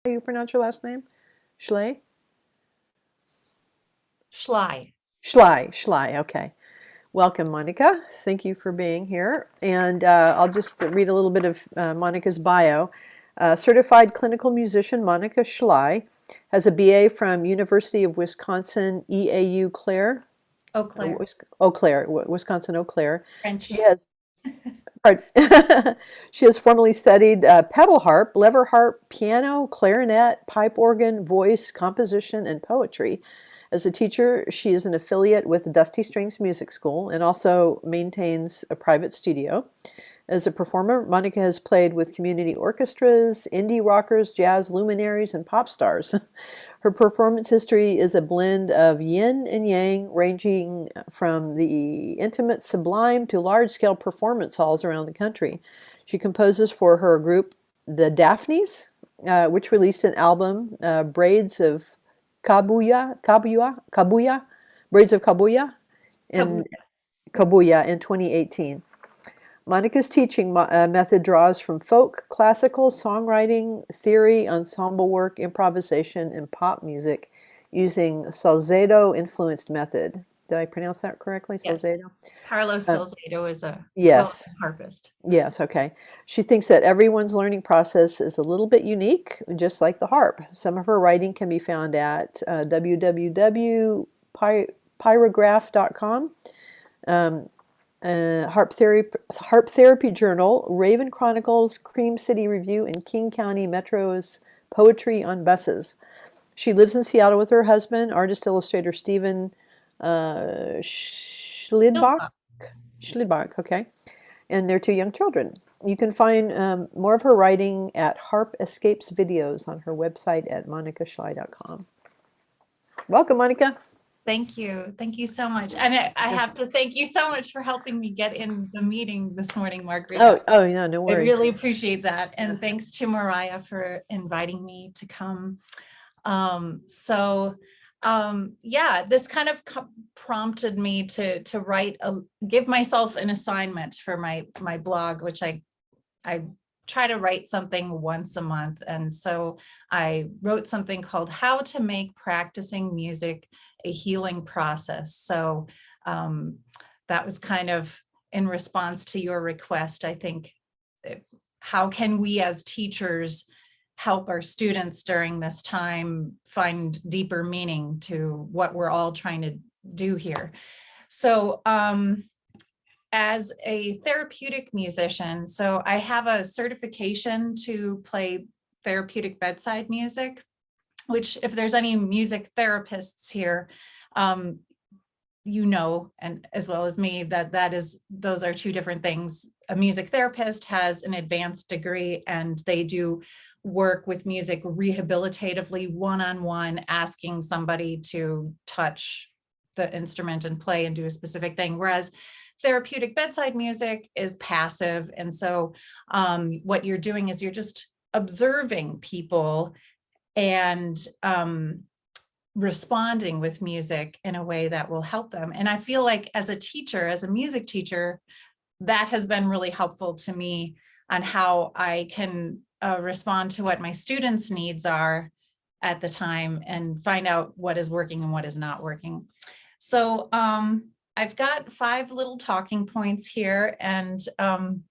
how you pronounce your last name? Schley? Schley. Schley, okay. Welcome, Monica. Thank you for being here. And I'll just read a little bit of Monica's bio. Certified clinical musician Monica Schley has a BA from University of Wisconsin EAU Clare, Eau Claire. Eau Claire, Wisconsin Eau Claire. French She name. has pardon, she has formerly studied pedal harp, lever harp, piano, clarinet, pipe organ, voice, composition, and poetry. As a teacher, she is an affiliate with Dusty Strings Music School and also maintains a private studio. As a performer, Monica has played with community orchestras, indie rockers, jazz luminaries, and pop stars. Her performance history is a blend of yin and yang, ranging from the intimate sublime to large-scale performance halls around the country. She composes for her group, the Daphnes, which released an album, Braids of Kabuya, in Kabuki. Kabuya in 2018. Monica's teaching method draws from folk, classical, songwriting, theory, ensemble work, improvisation, and pop music using Salzedo-influenced method. Did I pronounce that correctly? Yes. Salzedo? Carlos Uh, Salcedo is a yes. well-known harpist. Yes, okay. She thinks that everyone's learning process is a little bit unique, just like the harp. Some of her writing can be found at www.pyrograph.com. Um, Harp Therapy Journal, Raven Chronicles, Cream City Review, and King County Metro's Poetry on Buses. She lives in Seattle with her husband, artist illustrator Stephen Schlidbach. Philpa. Schlidbach, okay, and their two young children. You can find more of her writing at Harp Escapes Videos on her website at monicashley.com. Welcome, Monica. Thank you. Thank you so much. And I have to thank you so much for helping me get in the meeting this morning, Margarita. Oh, yeah, no I worries. really appreciate that. And thanks to Mariah for inviting me to come. Yeah, this kind of prompted me to give myself an assignment for my blog, which I try to write something once a month. And so I wrote something called How to Make Practicing Music a Healing Process. So that was kind of in response to your request. I think, how can we as teachers help our students during this time find deeper meaning to what we're all trying to do here? So as a therapeutic musician, so I have a certification to play therapeutic bedside music, which if there's any music therapists here, you know, and as well as me, those are two different things. A music therapist has an advanced degree and they do work with music rehabilitatively, one-on-one, asking somebody to touch the instrument and play and do a specific thing. Whereas therapeutic bedside music is passive. And so what you're doing is you're just observing people and responding with music in a way that will help them. And I feel like as a teacher, as a music teacher, that has been really helpful to me on how I can respond to what my students' needs are at the time and find out what is working and what is not working. So I've got 5 little talking points here, and I'm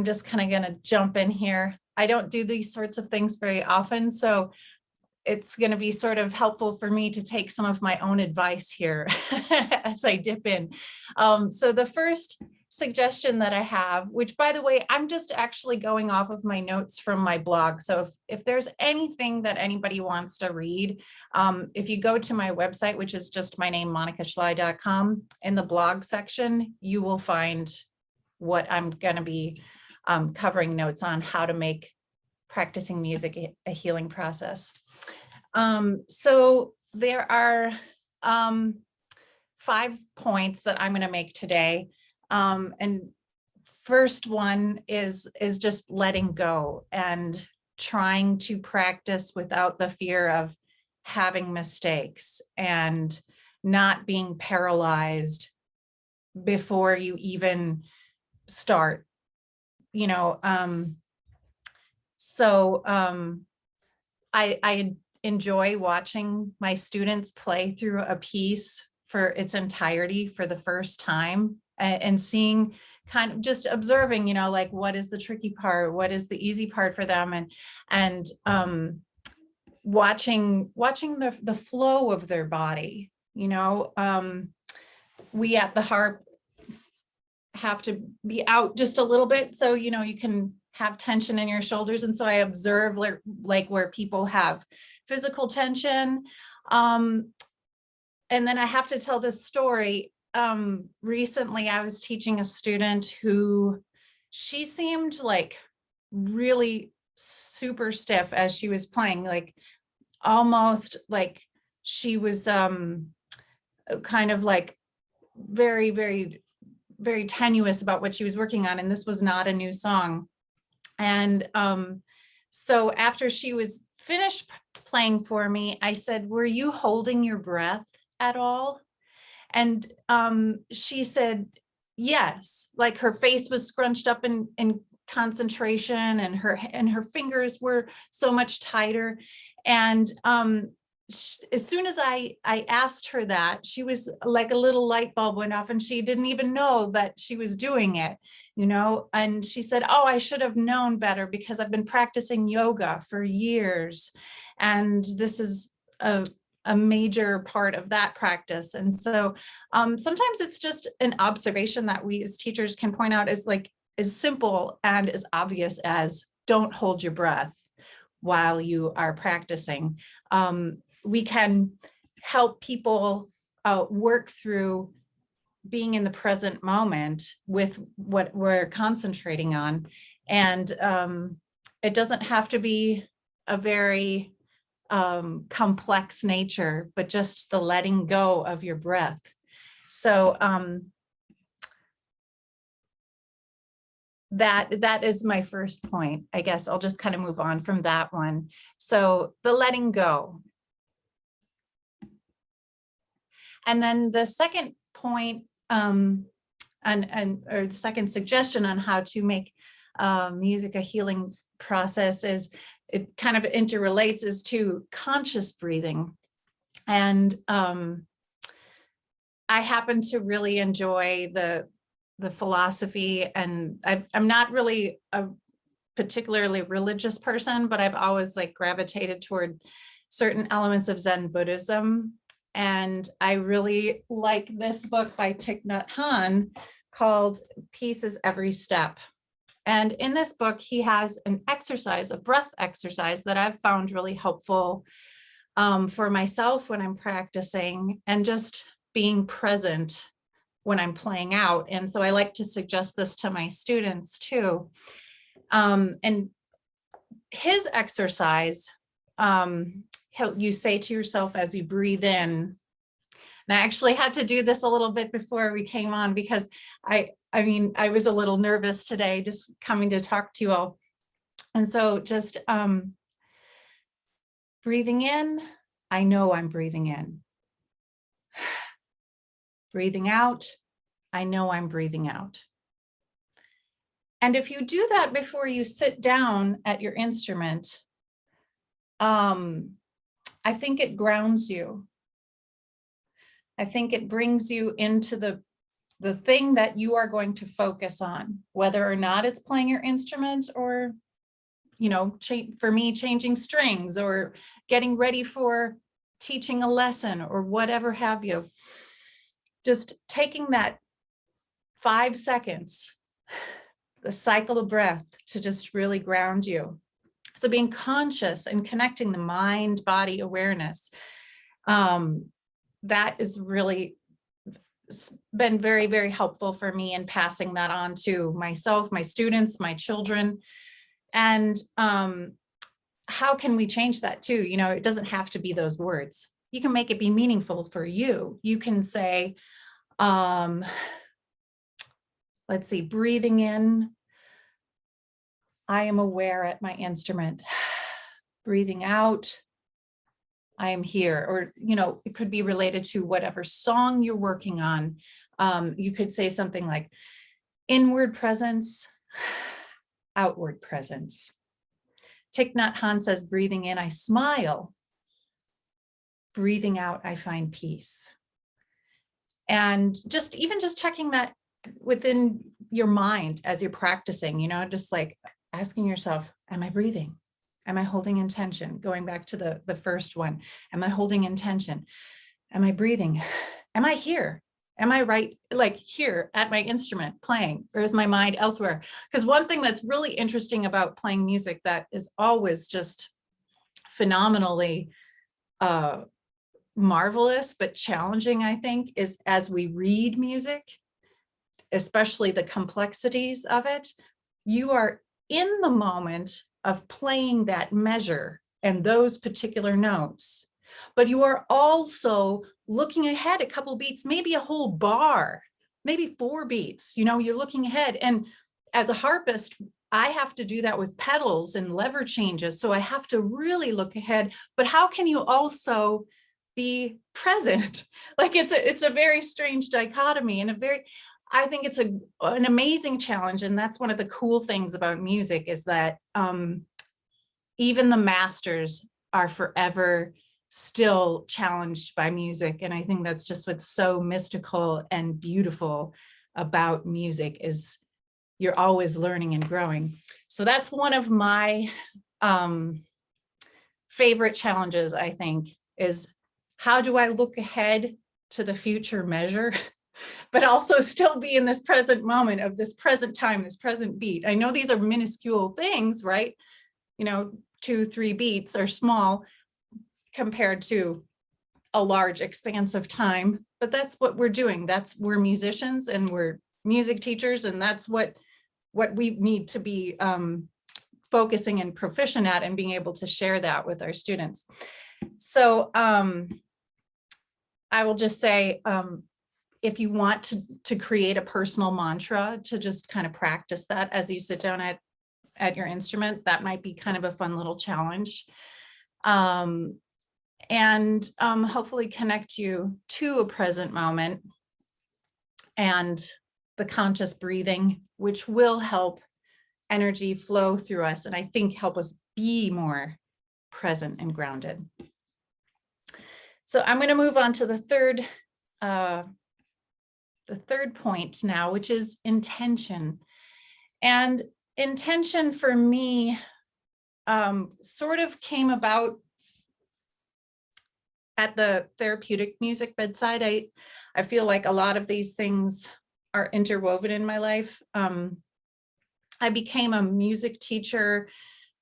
just kind of going to jump in here. I don't do these sorts of things very often, so it's going to be sort of helpful for me to take some of my own advice here as I dip in. So the first suggestion that I have, which by the way, I'm just actually going off of my notes from my blog. So if there's anything that anybody wants to read, if you go to my website, which is just my name, monicashley.com, in the blog section, you will find what I'm going to be covering notes on how to make practicing music a healing process. So there are 5 points that I'm going to make today. And first one is just letting go and trying to practice without the fear of having mistakes and not being paralyzed before you even start, you know. I enjoy watching my students play through a piece for its entirety for the first time, and seeing, kind of just observing, like, what is the tricky part, what is the easy part for them, and watching the flow of their body. We at the harp have to be out just a little bit, so you can have tension in your shoulders, and so I observe like where people have physical tension. And then I have to tell this story. Recently I was teaching a student who, she seemed like really super stiff as she was playing, like almost like she was kind of like very, very, very tenuous about what she was working on, and this was not a new song. And so after she was finished playing for me, I said, "Were you holding your breath at all?" And she said, yes, like her face was scrunched up in concentration, and her fingers were so much tighter. And as soon as I asked her that, she was like, a little light bulb went off, and she didn't even know that she was doing it, and she said, "Oh, I should have known better, because I've been practicing yoga for years, and this is a major part of that practice." And so sometimes it's just an observation that we as teachers can point out as simple and as obvious as, don't hold your breath while you are practicing. We can help people work through being in the present moment with what we're concentrating on. And it doesn't have to be a very complex nature, but just the letting go of your breath. So that is my first point. I guess I'll just kind of move on from that one. So the letting go. And then the second point, or the second suggestion on how to make music a healing process, is it kind of interrelates, is to conscious breathing. And I happen to really enjoy the philosophy, and I'm not really a particularly religious person, but I've always gravitated toward certain elements of Zen Buddhism. And I really like this book by Thich Nhat Hanh called Peace is Every Step. And in this book, he has an exercise, a breath exercise, that I've found really helpful for myself when I'm practicing, and just being present when I'm playing out. And so I like to suggest this to my students too. And his exercise, you say to yourself as you breathe in, and I actually had to do this a little bit before we came on, because I was a little nervous today just coming to talk to you all. And so just breathing in, I know I'm breathing in. Breathing out, I know I'm breathing out. And if you do that before you sit down at your instrument, I think it grounds you. I think it brings you into the thing that you are going to focus on, whether or not it's playing your instrument, or, for me, changing strings, or getting ready for teaching a lesson, or whatever have you. Just taking that 5 seconds, the cycle of breath, to just really ground you. So being conscious and connecting the mind-body awareness, that is really been very, very helpful for me in passing that on to myself, my students, my children. And how can we change that too? It doesn't have to be those words. You can make it be meaningful for you. You can say, let's see, breathing in, I am aware at my instrument. Breathing out, I am here. Or, it could be related to whatever song you're working on. You could say something like inward presence, outward presence. Thich Nhat Hanh says, breathing in, I smile. Breathing out, I find peace. And just checking that within your mind as you're practicing, you know, just like asking yourself, am I breathing? Am I holding intention? Going back to the first one, am I holding intention? Am I breathing? Am I here? Am I right, like here at my instrument playing, or is my mind elsewhere? Because one thing that's really interesting about playing music that is always just phenomenally marvelous, but challenging, I think, is as we read music, especially the complexities of it, you are in the moment of playing that measure and those particular notes, but you are also looking ahead a couple beats, maybe a whole bar, maybe 4 beats, you know, you're looking ahead. And as a harpist, I have to do that with pedals and lever changes. So I have to really look ahead, but how can you also be present? Like it's a very strange dichotomy, and I think it's an amazing challenge. And that's one of the cool things about music, is that even the masters are forever still challenged by music. And I think that's just what's so mystical and beautiful about music, is you're always learning and growing. So that's one of my favorite challenges, I think, is how do I look ahead to the future measure, but also still be in this present moment of this present time, this present beat. I know these are minuscule things, right? You know, 2-3 beats are small compared to a large expanse of time, but that's what we're doing. We're musicians and we're music teachers, and that's what we need to be focusing and proficient at, and being able to share that with our students. So I will just say, if you want to create a personal mantra, to just kind of practice that as you sit down at your instrument, that might be kind of a fun little challenge. And hopefully connect you to a present moment and the conscious breathing, which will help energy flow through us, and I think help us be more present and grounded. So I'm going to move on to the third point now, which is intention. And intention for me sort of came about at the therapeutic music bedside. I feel like a lot of these things are interwoven in my life. I became a music teacher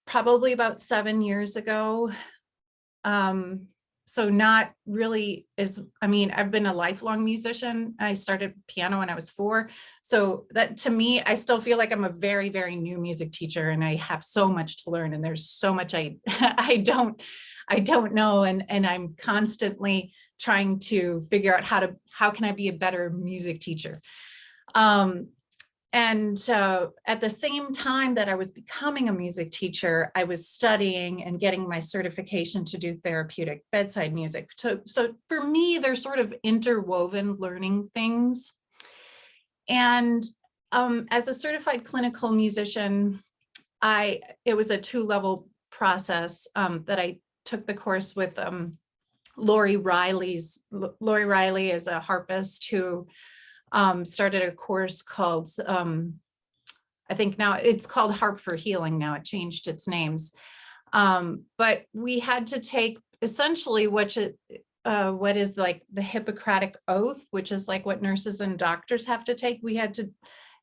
probably about 7 years ago. So not really I've been a lifelong musician. I started piano when I was 4. So that, to me, I still feel like I'm a very, very new music teacher, and I have so much to learn, and there's so much I don't know. And I'm constantly trying to figure out how can I be a better music teacher. And at the same time that I was becoming a music teacher, I was studying and getting my certification to do therapeutic bedside music. So for me, they're sort of interwoven learning things. And as a certified clinical musician, it was a 2-level process that I took the course with Lori Riley. Lori Riley is a harpist who started a course called, I think now it's called Harp for Healing. Now it changed its names. But we had to take essentially what is like the Hippocratic Oath, which is like what nurses and doctors have to take. We had to,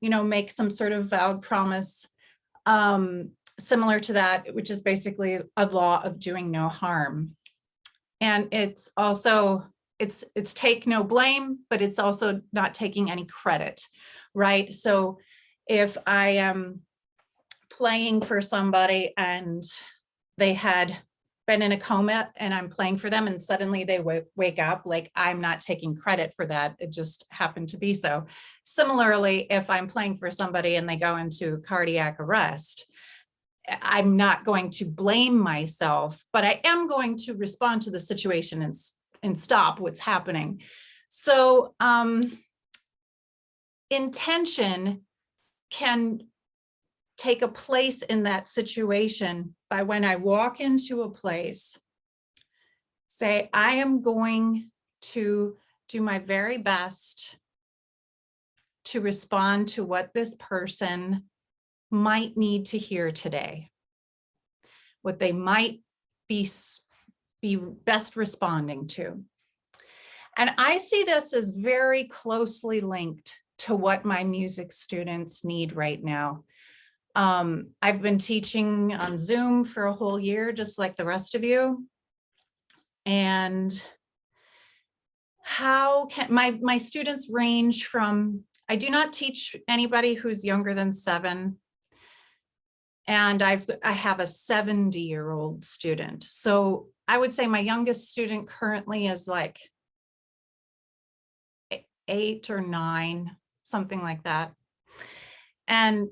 make some sort of vowed promise similar to that, which is basically a law of doing no harm. And it's also, it's take no blame, but it's also not taking any credit, right? So if I am playing for somebody and they had been in a coma and I'm playing for them and suddenly they wake up, like, I'm not taking credit for that. It just happened to be so. Similarly, if I'm playing for somebody and they go into cardiac arrest, I'm not going to blame myself, but I am going to respond to the situation and stop what's happening. So intention can take a place in that situation by when I walk into a place, say, I am going to do my very best to respond to what this person might need to hear today, what they might be best responding to. And I see this as very closely linked to what my music students need right now. I've been teaching on Zoom for a whole year, just like the rest of you. And how can my students range from, I do not teach anybody who's younger than 7. And I have a 70-year-old student. So I would say my youngest student currently is like 8 or 9, something like that. And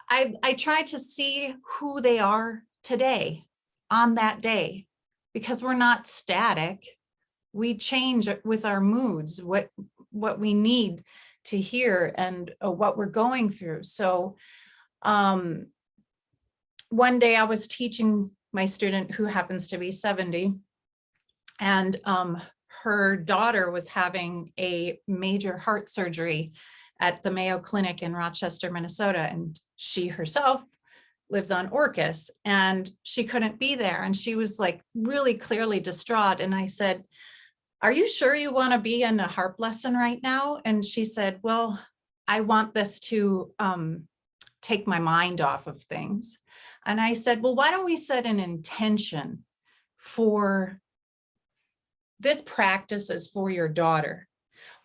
I try to see who they are today on that day, because we're not static. We change with our moods, what we need to hear and what we're going through. So one day I was teaching my student who happens to be 70, and her daughter was having a major heart surgery at the Mayo Clinic in Rochester, Minnesota. And she herself lives on Orcas, and she couldn't be there. And she was like really clearly distraught. And I said, are you sure you want to be in a harp lesson right now? And she said, well, I want this to take my mind off of things. And I said, well, why don't we set an intention for this practice is for your daughter.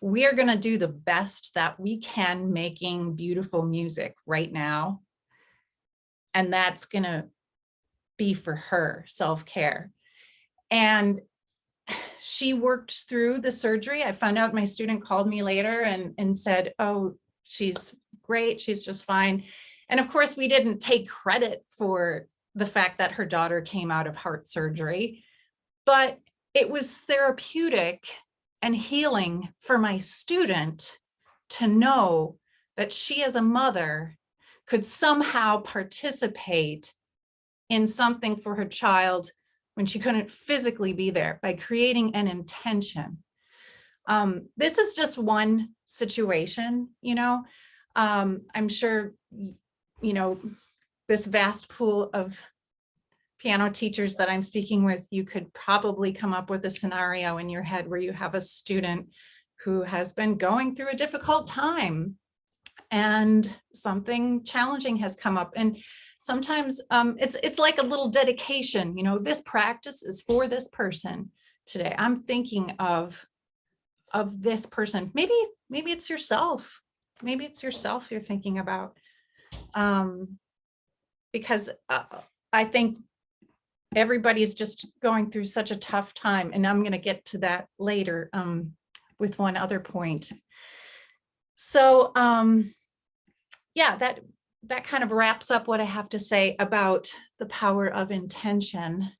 We are going to do the best that we can making beautiful music right now. And that's going to be for her self-care. And she worked through the surgery. I found out my student called me later and said, oh, she's great. She's just fine. And of course, we didn't take credit for the fact that her daughter came out of heart surgery, but it was therapeutic and healing for my student to know that she as a mother could somehow participate in something for her child when she couldn't physically be there by creating an intention. This is just one situation, I'm sure, this vast pool of piano teachers that I'm speaking with, you could probably come up with a scenario in your head where you have a student who has been going through a difficult time and something challenging has come up. And sometimes it's like a little dedication, this practice is for this person today. I'm thinking of this person. Maybe it's yourself. Maybe it's yourself you're thinking about. Because I think everybody's just going through such a tough time. And I'm going to get to that later with one other point. So yeah, that kind of wraps up what I have to say about the power of intention.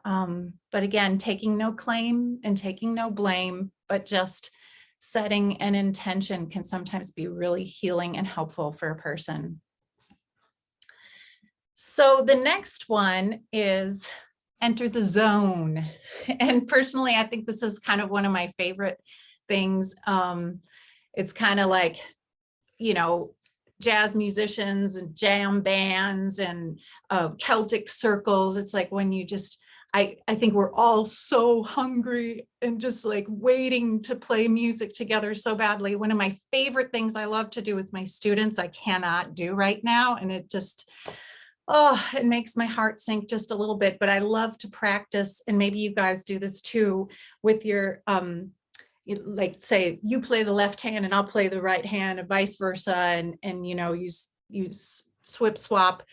But again, taking no claim and taking no blame, but just setting an intention can sometimes be really healing and helpful for a person. So the next one is enter the zone. And personally, I think this is kind of one of my favorite things. It's kind of like, jazz musicians and jam bands and Celtic circles. It's like when you just, I think we're all so hungry and just like waiting to play music together so badly. One of my favorite things I love to do with my students, I cannot do right now. And it just, it makes my heart sink just a little bit, but I love to practice. And maybe you guys do this too with your, like say you play the left hand and I'll play the right hand and vice versa. And you swip swap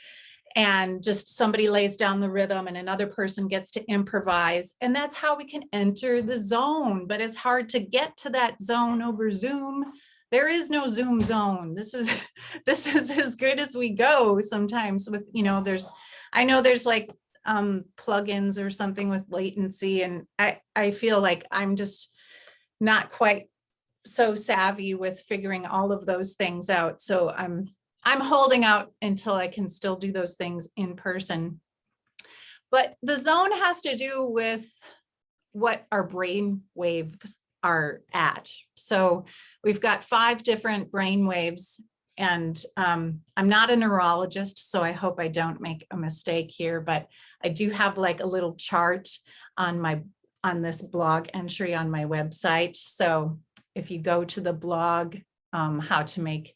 and just somebody lays down the rhythm and another person gets to improvise. And that's how we can enter the zone, but it's hard to get to that zone over Zoom. There is no Zoom zone. This is as good as we go sometimes with, I know there's like plugins or something with latency. And I feel like I'm just not quite so savvy with figuring all of those things out. So I'm holding out until I can still do those things in person. But the zone has to do with what our brain waves are at. So we've got 5 different brain waves, and I'm not a neurologist, so I hope I don't make a mistake here, but I do have like a little chart on this blog entry on my website. So if you go to the blog, How to Make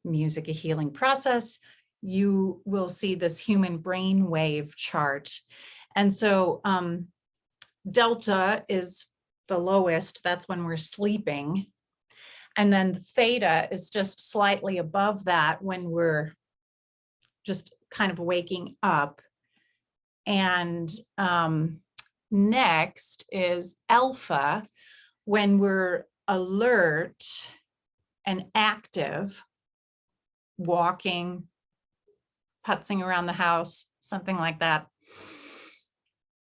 Music a Healing Process, you will see this human brain wave chart. And so delta is the lowest, that's when we're sleeping. And then theta is just slightly above that when we're just kind of waking up. And next is alpha, when we're alert and active, walking, putzing around the house, something like that.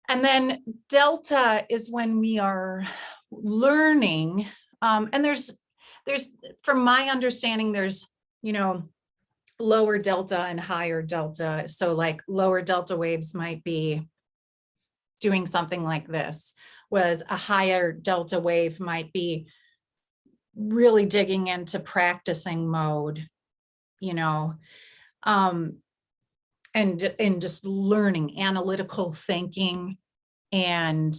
And then delta is when we are learning. And there's, from my understanding, there's, lower delta and higher delta. So like lower delta waves might be doing something like this, whereas a higher delta wave might be really digging into practicing mode, and just learning, analytical thinking, and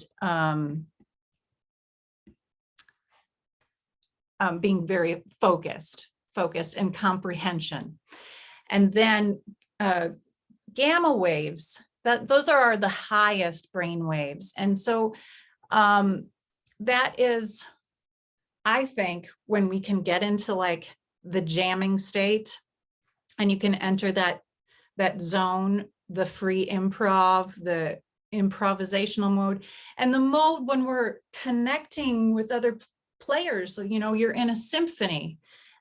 being very focused and comprehension. And then gamma waves, those are the highest brain waves. And so that is, I think, when we can get into like the jamming state, and you can enter that zone, the free improv, the improvisational mode, and the mode when we're connecting with other players. You're in a symphony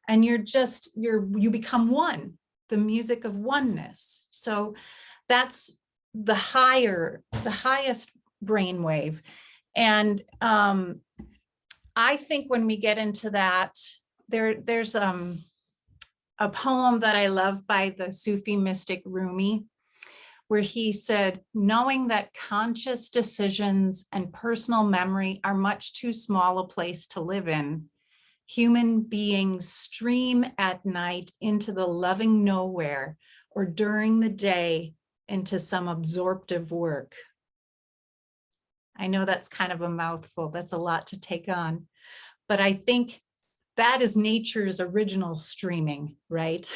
and you become one, the music of oneness. So that's the highest brainwave. And I think when we get into that, there's a poem that I love by the Sufi mystic Rumi, where he said, knowing that conscious decisions and personal memory are much too small a place to live in, human beings stream at night into the loving nowhere, or during the day into some absorptive work. I know that's kind of a mouthful. That's a lot to take on, but I think that is nature's original streaming, right?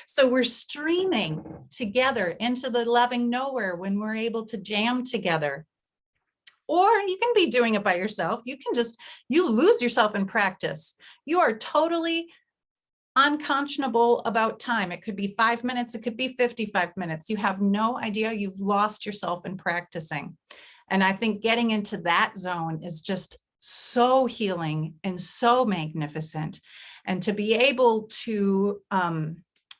So we're streaming together into the loving nowhere when we're able to jam together. Or you can be doing it by yourself. You lose yourself in practice. You are totally unconscionable about time. It could be 5 minutes, it could be 55 minutes. You have no idea. You've lost yourself in practicing. And I think getting into that zone is just so healing and so magnificent. And to be able to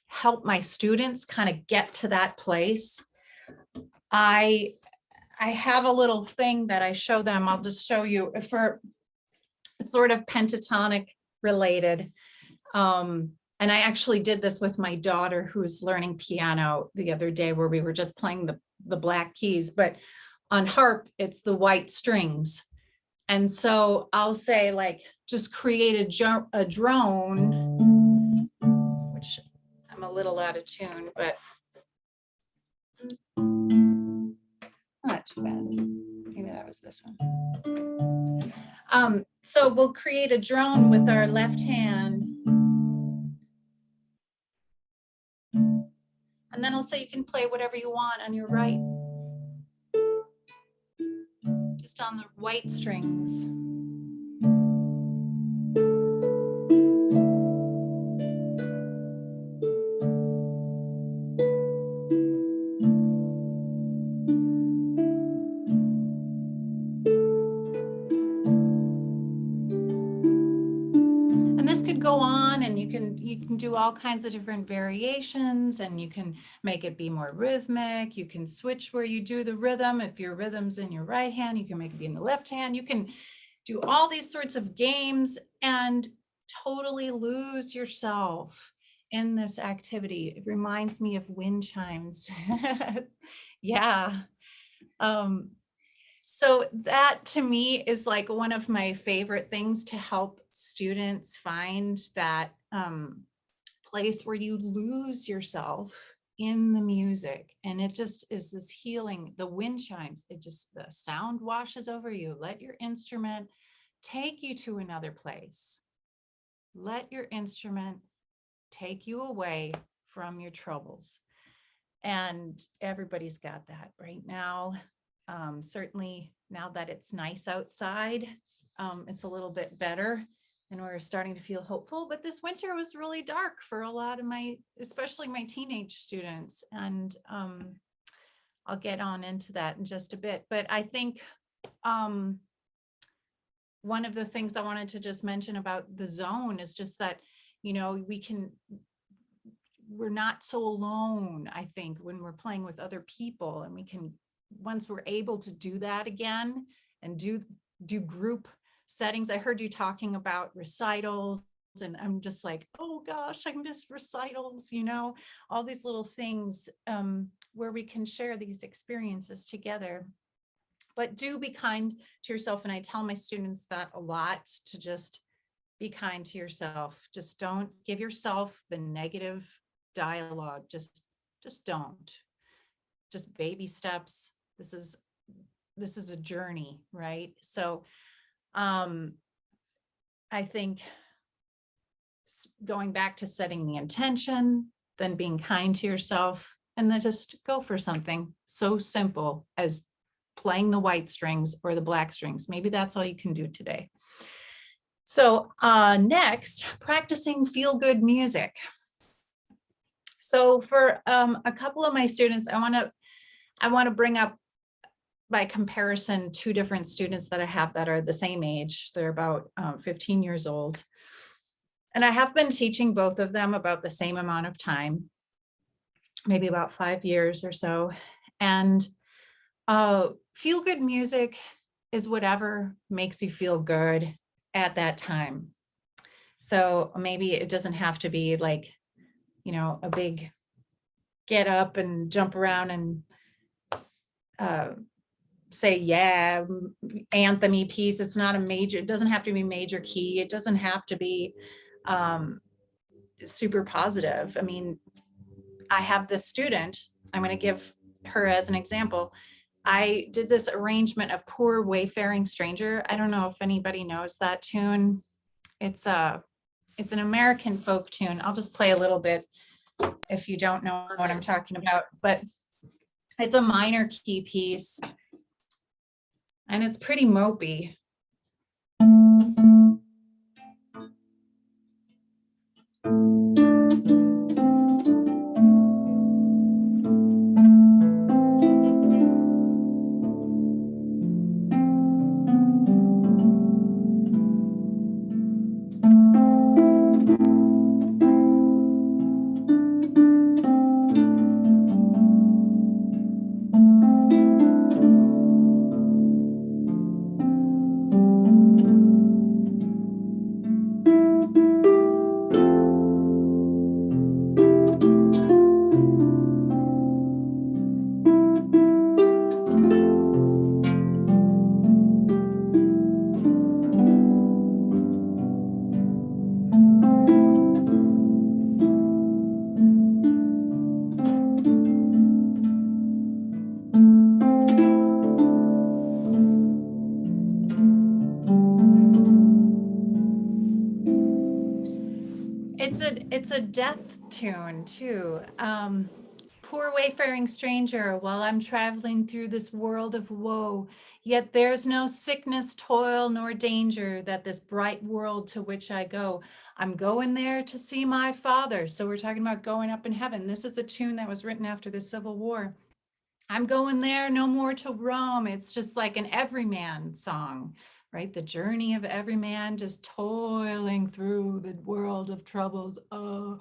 help my students kind of get to that place, I have a little thing that I show them. I'll just show you. It's sort of pentatonic related. And I actually did this with my daughter, who's learning piano, the other day, where we were just playing the black keys, but on harp, it's the white strings. And so I'll say, like, just create a drone, which I'm a little out of tune, but not too bad. Maybe that was this one. So we'll create a drone with our left hand. And then I'll say you can play whatever you want on your right. Just on the white strings. And this could go on, and you can do all kinds of different variations, and you can make it be more rhythmic. You can switch where you do the rhythm. If your rhythm's in your right hand, you can make it be in the left hand. You can do all these sorts of games and totally lose yourself in this activity. It reminds me of wind chimes. Yeah. So that to me is like one of my favorite things to help students find that place where you lose yourself in the music. And it just is this healing, the wind chimes, it just, the sound washes over you. Let your instrument take you to another place. Let your instrument take you away from your troubles. And everybody's got that right now. Certainly now that it's nice outside, it's a little bit better and we're starting to feel hopeful. But this winter was really dark for a lot of my, especially my teenage students. And I'll get on into that in just a bit. But I think one of the things I wanted to just mention about the zone is just that, you know, we're not so alone, I think, when we're playing with other people, and we can, once we're able to do that again and do group settings. I heard you talking about recitals, and I'm just like, oh gosh, I miss recitals, you know, all these little things where we can share these experiences together. But do be kind to yourself. And I tell my students that a lot, to just be kind to yourself. Just don't give yourself the negative dialogue. Just don't. Just baby steps. This is a journey, right? So I think going back to setting the intention, then being kind to yourself, and then just go for something so simple as playing the white strings or the black strings. Maybe that's all you can do today. So next, practicing feel-good music. So for a couple of my students, I want to bring up, by comparison, two different students that I have that are the same age. They're about 15 years old. And I have been teaching both of them about the same amount of time, maybe about 5 years or so. And feel-good music is whatever makes you feel good at that time. So maybe it doesn't have to be like, you know, a big get up and jump around and say, yeah, anthem-y piece. It's not a major, it doesn't have to be major key. It doesn't have to be super positive. I mean, I have this student, I'm going to give her as an example. I did this arrangement of Poor Wayfaring Stranger. I don't know if anybody knows that tune. It's an American folk tune. I'll just play a little bit if you don't know what I'm talking about, but it's a minor key piece and it's pretty mopey. It's a death tune too. Poor wayfaring stranger, while I'm traveling through this world of woe, yet there's no sickness, toil, nor danger that this bright world to which I go. I'm going there to see my father. So we're talking about going up in heaven. This is a tune that was written after the Civil War. I'm going there no more to roam. It's just like an everyman song, right? The journey of every man just toiling through the world of troubles. Oh,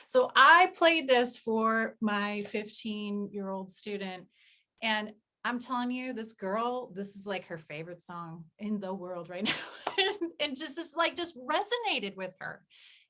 so I played this for my 15-year-old student, and I'm telling you, this girl, this is like her favorite song in the world right now. And just is like, just resonated with her.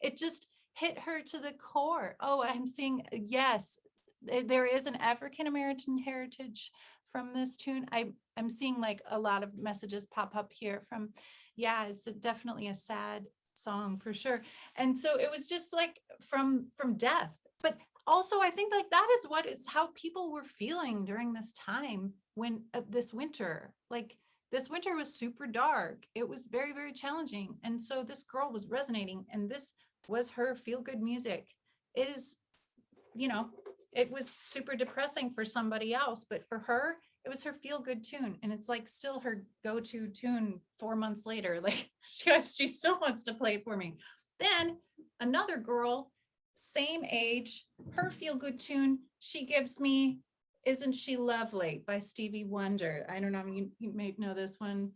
It just, hit her to the core. Oh, I'm seeing, yes, there is an African American heritage from this tune. I'm seeing like a lot of messages pop up here from, yeah, it's definitely a sad song for sure. And so it was just like from death. But also I think like that is what is how people were feeling during this time when this winter, like this winter was super dark. It was very, very challenging. And so this girl was resonating, and this was her feel-good music. It is, you know, it was super depressing for somebody else, but for her, it was her feel-good tune. And it's like still her go-to tune 4 months later. Like she still wants to play it for me. Then another girl, same age, her feel-good tune, she gives me Isn't She Lovely by Stevie Wonder. I don't know, you may know this one.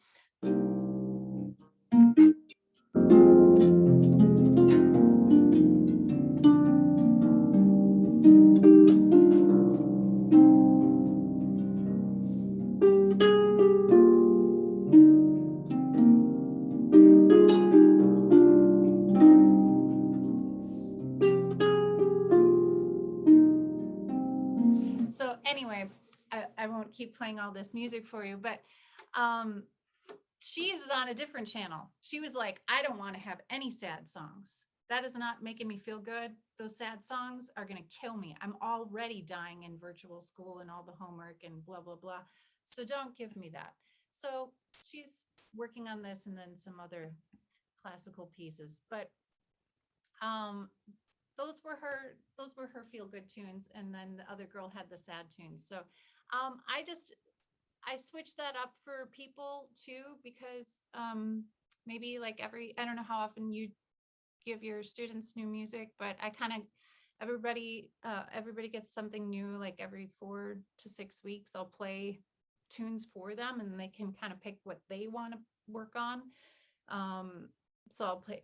So anyway, I won't keep playing all this music for you, but she is on a different channel. She was like, I don't want to have any sad songs. That is not making me feel good. Those sad songs are going to kill me. I'm already dying in virtual school and all the homework and blah, blah, blah. So don't give me that. So she's working on this and then some other classical pieces. But those were her feel good tunes, and then the other girl had the sad tunes. So I switched that up for people too, because maybe like I don't know how often you give your students new music, but I kind of everybody gets something new like every 4 to 6 weeks. I'll play tunes for them and they can kind of pick what they want to work on. So I'll play,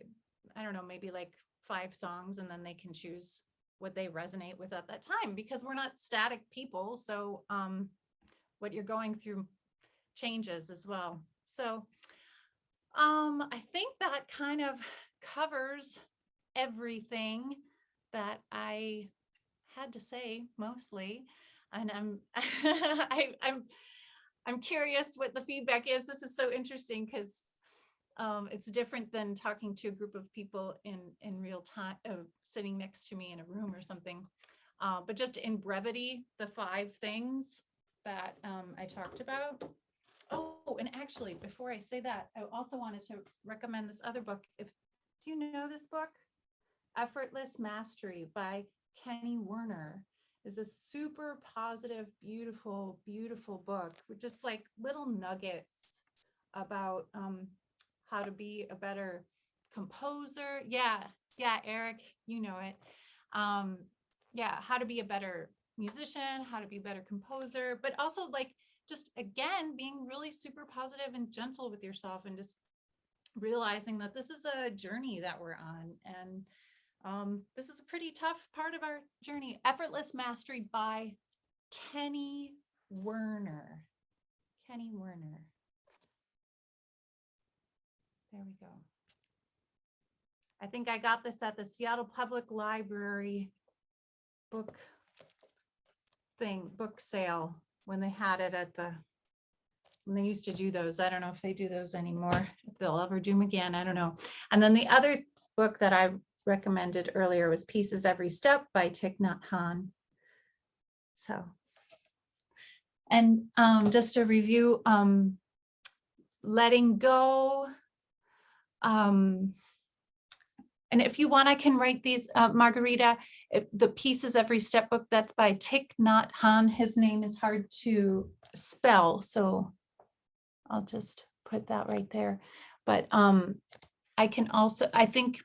I don't know, maybe like 5 songs, and then they can choose what they resonate with at that time, because we're not static people. So what you're going through changes as well. So I think that kind of covers everything that I had to say mostly. And I'm curious what the feedback is. This is so interesting because it's different than talking to a group of people in real time, sitting next to me in a room or something. But just in brevity, the 5 things that I talked about. Oh, and actually, before I say that, I also wanted to recommend this other book. Do you know this book? Effortless Mastery by Kenny Werner is a super positive, beautiful, beautiful book with just like little nuggets about how to be a better composer. Yeah, Eric, you know it. Yeah, how to be a better musician, how to be a better composer, but also like just again being really super positive and gentle with yourself, and just realizing that this is a journey that we're on, and this is a pretty tough part of our journey. Effortless Mastery by Kenny Werner. Kenny Werner. There we go. I think I got this at the Seattle Public Library book sale when they had it when they used to do those. I don't know if they do those anymore, if they'll ever do them again. I don't know. And then the other book that I recommended earlier was Pieces Every Step by Thich Nhat Hanh. So, and just a review, letting go. And if you want, I can write these, Margarita, the Pieces Every Step book, that's by Thich Nhat Hanh. His name is hard to spell, so I'll just put that right there. But I can also, I think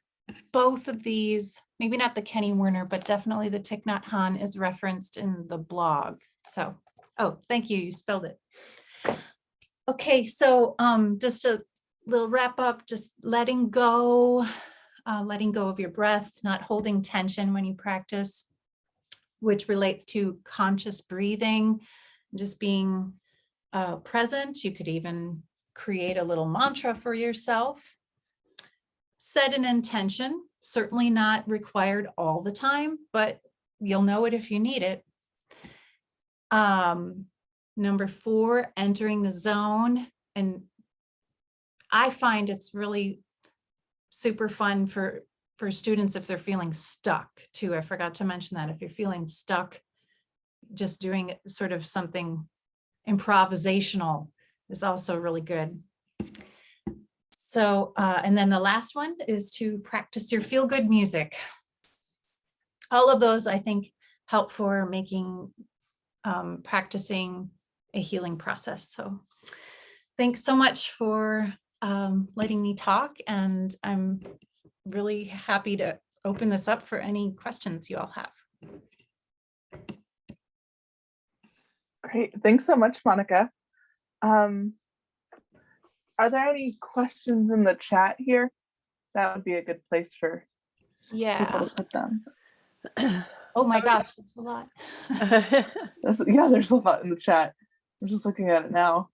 both of these, maybe not the Kenny Werner, but definitely the Thich Nhat Hanh is referenced in the blog. So, oh, thank you, you spelled it. Okay, so just a little wrap up, just letting go of your breath, not holding tension when you practice, which relates to conscious breathing, just being present. You could even create a little mantra for yourself. Set an intention certainly not required all the time, but you'll know it if you need it. Number 4, entering the zone. And I find it's really super fun for students if they're feeling stuck too. I forgot to mention that. If you're feeling stuck, just doing sort of something improvisational is also really good. So, and then the last one is to practice your feel-good music. All of those, I think, help for making, practicing a healing process. So thanks so much for letting me talk, and I'm really happy to open this up for any questions you all have. Great. Thanks so much, Monica. Are there any questions in the chat here? That would be a good place for people Yeah. to put them. Oh my gosh, that's a lot. Yeah, there's a lot in the chat. I'm just looking at it now.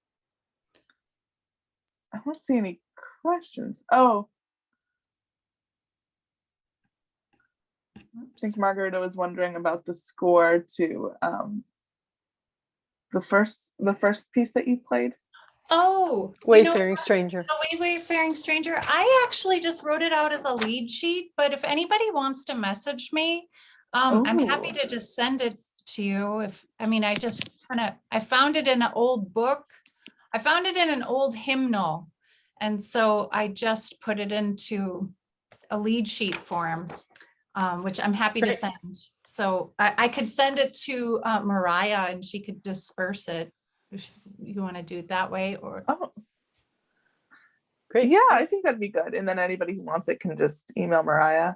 I don't see any questions. Oh, I think Margarita was wondering about the score to the first piece that you played. Oh, Wayfaring Stranger. The Wayfaring Stranger. I actually just wrote it out as a lead sheet, but if anybody wants to message me, I'm happy to just send it to you. I found it in an old book. I found it in an old hymnal. And so I just put it into a lead sheet form, which I'm happy to send. So I could send it to Mariah and she could disperse it if you want to do it that way. Or Great. Yeah, I think that'd be good. And then anybody who wants it can just email Mariah.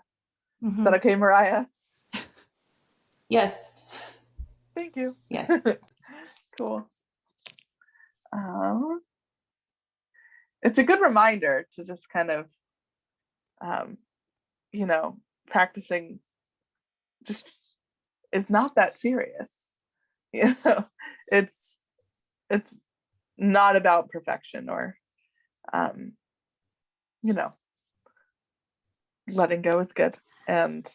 Mhm. Is that okay, Mariah? Yes. Thank you. Yes. Cool. It's a good reminder to just kind of, practicing just is not that serious. It's not about perfection or, letting go is good. And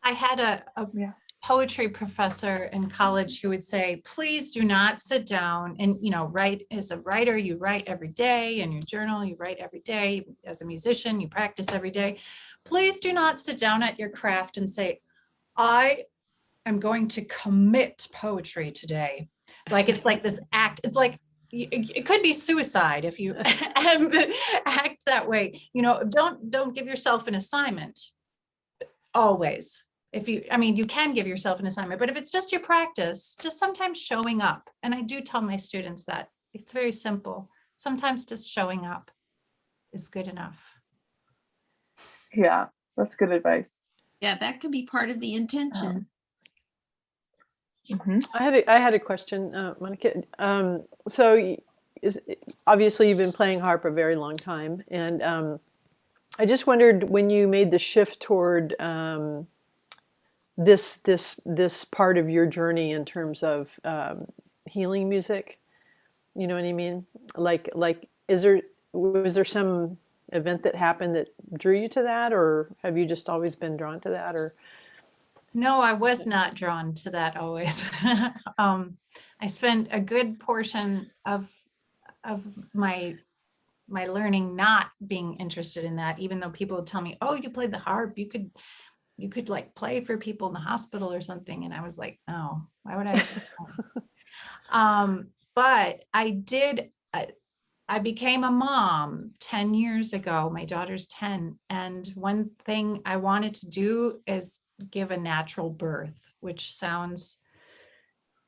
I had a yeah. poetry professor in college who would say, please do not sit down and, write. As a writer, you write every day. In your journal, you write every day. As a musician, you practice every day. Please do not sit down at your craft and say, I am going to commit poetry today. Like, it's like this act. It's like, it could be suicide if you act that way. Don't give yourself an assignment always. You can give yourself an assignment, but if it's just your practice, just sometimes showing up. And I do tell my students that it's very simple. Sometimes just showing up is good enough. Yeah, that's good advice. Yeah, that could be part of the intention. I had a question, Monica. So obviously you've been playing harp a very long time, and I just wondered, when you made the shift toward this part of your journey in terms of healing music, you know what I mean? Like was there some event that happened that drew you to that, or have you just always been drawn to that? Or no, I was not drawn to that always. I spent a good portion of my learning not being interested in that, even though people would tell me, oh, you played the harp, you could like play for people in the hospital or something. And I was like, no, why would I? But I did, I became a mom 10 years ago. My daughter's 10. And one thing I wanted to do is give a natural birth, which sounds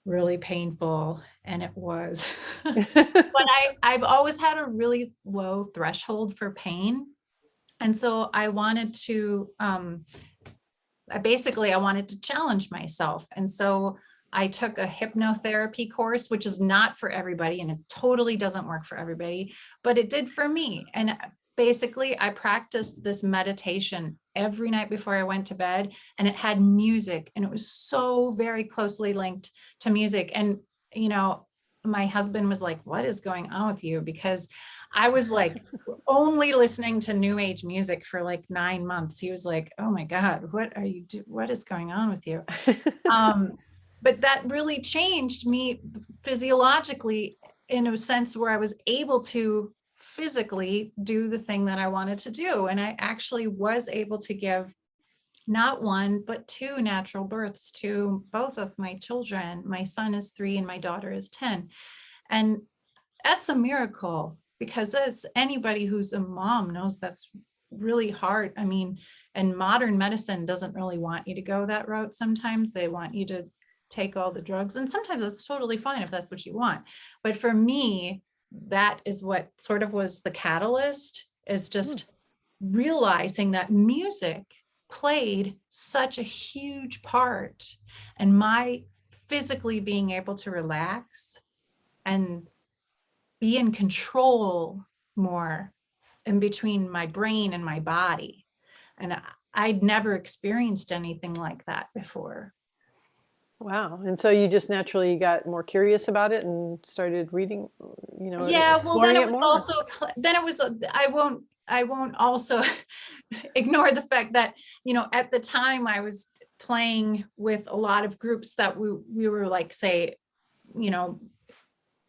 really painful. And it was, but I've always had a really low threshold for pain. And so I wanted to, I wanted to challenge myself. And so I took a hypnotherapy course, which is not for everybody, and it totally doesn't work for everybody, but it did for me. And basically I practiced this meditation every night before I went to bed, and it had music, and it was so very closely linked to music. And, my husband was like, what is going on with you? Because I was like only listening to new age music for like 9 months. He was like, oh my God, what are you do? What is going on with you? But that really changed me physiologically in a sense where I was able to physically do the thing that I wanted to do. And I actually was able to give not one, but 2 natural births to both of my children. My son is 3 and my daughter is 10. And that's a miracle, because as anybody who's a mom knows, that's really hard. I mean, and modern medicine doesn't really want you to go that route. Sometimes they want you to take all the drugs, and sometimes that's totally fine if that's what you want. But for me, that is what sort of was the catalyst, is just realizing that music played such a huge part in my physically being able to relax and be in control more in between my brain and my body. And I'd never experienced anything like that before. Wow. And so you just naturally got more curious about it and started reading, Yeah, well, then exploring it it was more. also, then it was, I won't also ignore the fact that, at the time I was playing with a lot of groups that we were like, say,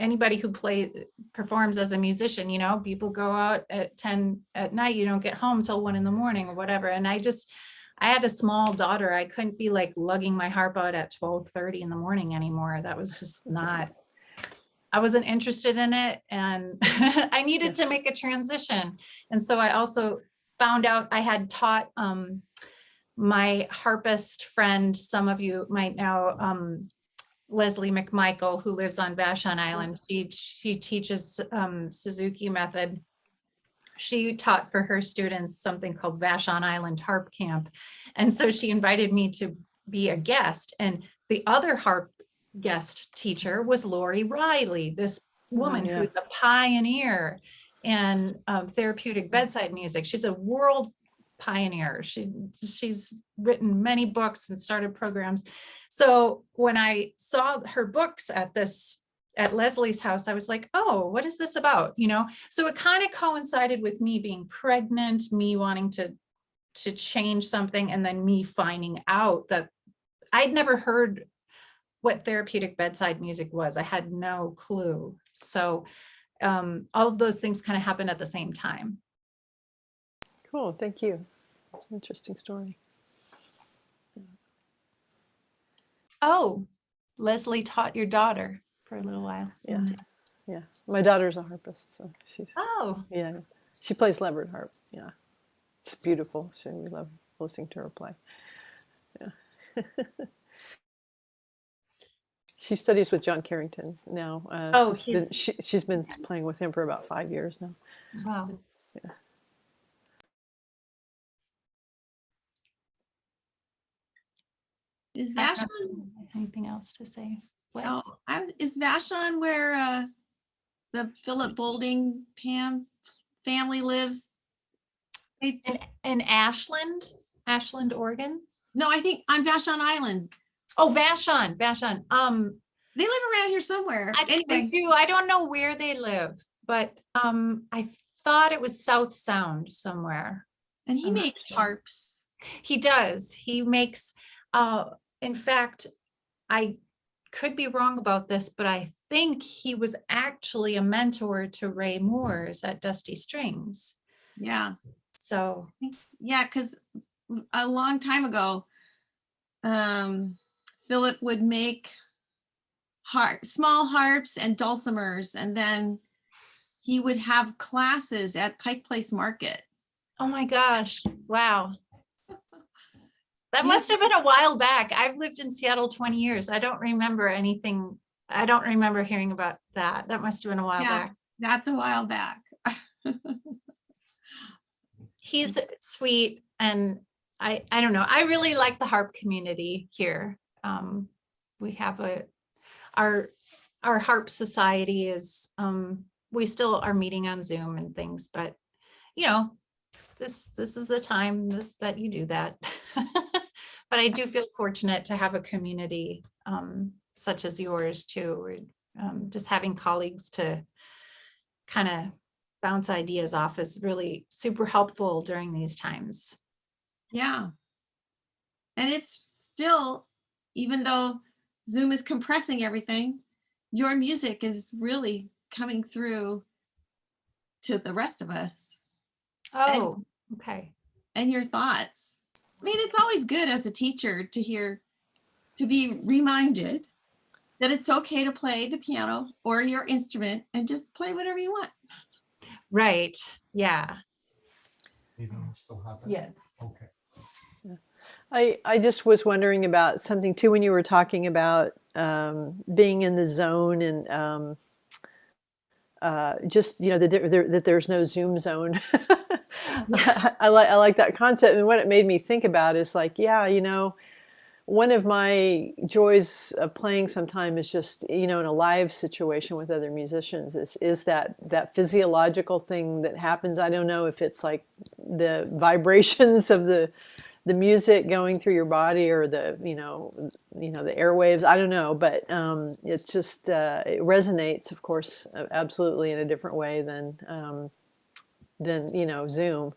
anybody who performs as a musician, people go out at 10 at night, you don't get home till 1 a.m. or whatever. And I had a small daughter. I couldn't be like lugging my harp out at 12:30 in the morning anymore. That was just not, I wasn't interested in it. And I needed to make a transition. And so I also found out I had taught my harpist friend, some of you might know, Leslie McMichael, who lives on Vashon Island. She teaches Suzuki method. She taught for her students something called Vashon Island Harp Camp. And so she invited me to be a guest. And the other harp guest teacher was Lori Riley, this woman who's a pioneer in therapeutic bedside music. She's a world pioneer. She's written many books and started programs. So when I saw her books at Leslie's house, I was like, oh, what is this about? So it kind of coincided with me being pregnant, me wanting to change something, and then me finding out that I'd never heard what therapeutic bedside music was. I had no clue. So all of those things kind of happened at the same time. Cool. Thank you. Interesting story. Oh, Leslie taught your daughter for a little while. Yeah. Yeah. My daughter's a harpist, so Oh, yeah, she plays levered harp. Yeah. It's beautiful. So we love listening to her play. Yeah. She studies with John Carrington now. She's been playing with him for about 5 years now. wow. Yeah. Is I don't Vashon? know if there's anything else to say? What? Oh, is Vashon where the Philip Bolding Pam family lives? In Ashland, Oregon. No, I think on Vashon Island. Oh, Vashon. They live around here somewhere. They Anyway, do. I don't know where they live, but I thought it was South Sound somewhere. and he I'm not makes sure. harps. He does. He makes, in fact, I could be wrong about this, but I think he was actually a mentor to Ray Moore's at Dusty Strings. Yeah. So Yeah, because a long time ago, Philip would make small harps and dulcimers, and then he would have classes at Pike Place Market. oh my gosh, wow. That Yes. must have been a while back. I've lived in Seattle 20 years. I don't remember anything. I don't remember hearing about that. That must have been a while back. That's a while back. He's sweet, and I don't know. I really like the harp community here. We have our harp society is, we still are meeting on Zoom and things, but this is the time that you do that. But I do feel fortunate to have a community such as yours too. just having colleagues to kind of bounce ideas off is really super helpful during these times. Yeah. And it's still, even though Zoom is compressing everything, your music is really coming through to the rest of us. Oh, okay. And your thoughts. I mean, it's always good as a teacher to hear, to be reminded that it's okay to play the piano or your instrument and just play whatever you want. Right. Yeah. You don't still have it? Yes. Okay. I just was wondering about something too when you were talking about being in the zone and just that there's no Zoom zone. I like that concept, and what it made me think about is like, one of my joys of playing sometime is just in a live situation with other musicians is that physiological thing that happens. I don't know if it's like the vibrations of the music going through your body or the the airwaves. I don't know, but it's just it resonates, of course, absolutely in a different way than Zoom.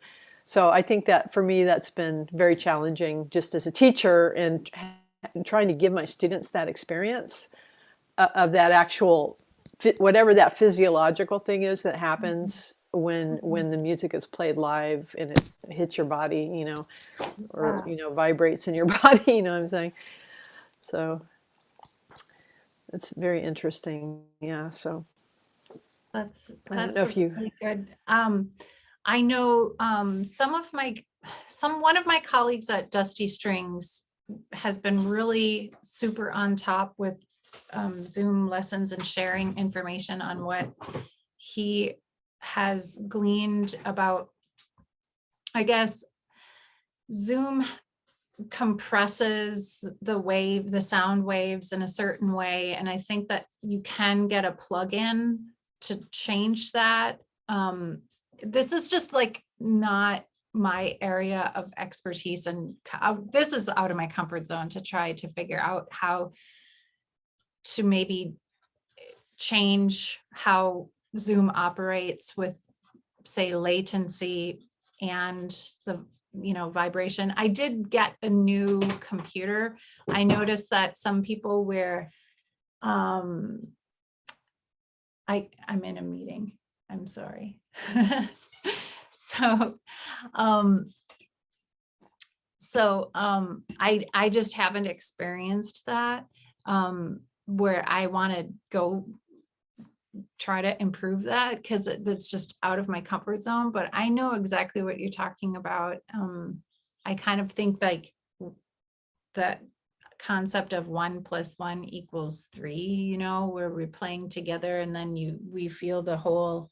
So I think that for me, that's been very challenging just as a teacher and trying to give my students that experience of that actual, whatever that physiological thing is that happens when the music is played live and it hits your body, or, vibrates in your body, you know what I'm saying? So it's very interesting. Yeah. So That's I don't know if you, really good. I know one of my colleagues at Dusty Strings has been really super on top with Zoom lessons and sharing information on what he has gleaned about, I guess, Zoom compresses the sound waves in a certain way. And I think that you can get a plug-in to change that. This is just like not my area of expertise, and this is out of my comfort zone to try to figure out how to maybe change how Zoom operates with, say, latency and the vibration. I did get a new computer. I noticed that some people where I'm in a meeting. I'm sorry. So I just haven't experienced that where I want to go try to improve that because that's just out of my comfort zone. But I know exactly what you're talking about. I kind of think like that concept of 1 + 1 = 3, where we're playing together and then we feel the whole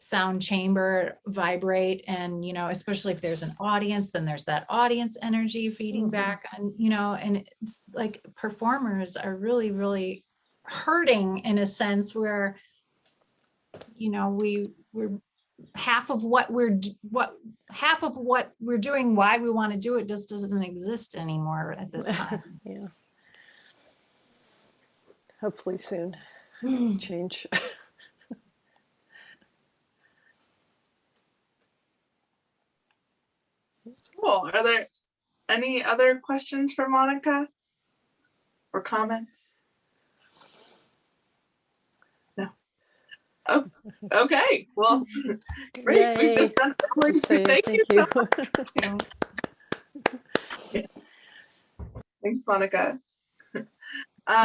sound chamber vibrate, and especially if there's an audience, then there's that audience energy feeding back, and and it's like performers are really, really hurting in a sense where we're half of what we're doing, why we want to do it, just doesn't exist anymore at this time. yeah. Hopefully soon change. Cool. Are there any other questions for Monica or comments? No. Oh, okay. Well, great. Yay. We've just done it. Say Thank you so much. you. Thanks, Monica.